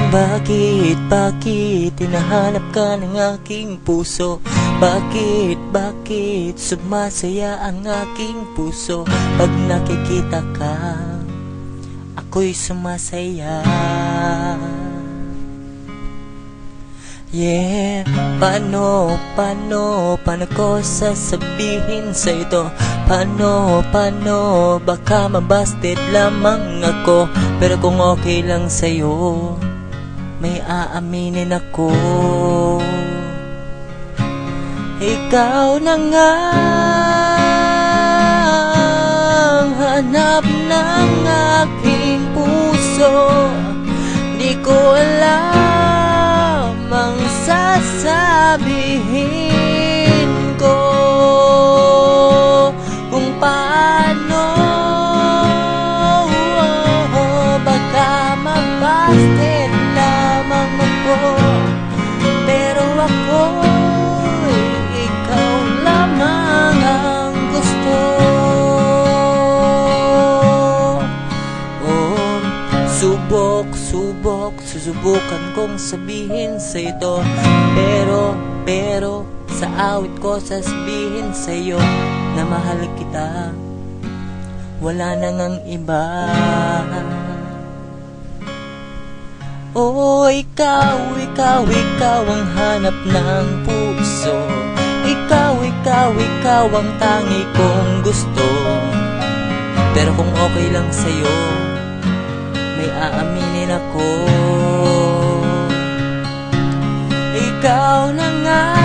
Bakit hinahanap ka ng aking puso? Bakit sumasaya ang aking puso? Pag nakikita ka, ako'y sumasaya. Yeah, paano ko sasabihin sa ito? Paano, baka mabasted lamang ako. Pero kung okay lang sa'yo, may aaminin ako. Ikaw na nga ang hanap ng aking puso. Di ko alam ang sasabihin ko, kung paano baka mabasted lamang ako. Pero ako'y ikaw lamang ang gusto. Oh, susubukan kong sabihin sa ito. Pero sa awit ko sasabihin sa'yo na mahal kita, wala na ngang iba. Oh, ikaw ang hanap ng puso. Ikaw ang tangi kong gusto. Pero kung okay lang sa'yo, may aaminin ako. Ikaw na nga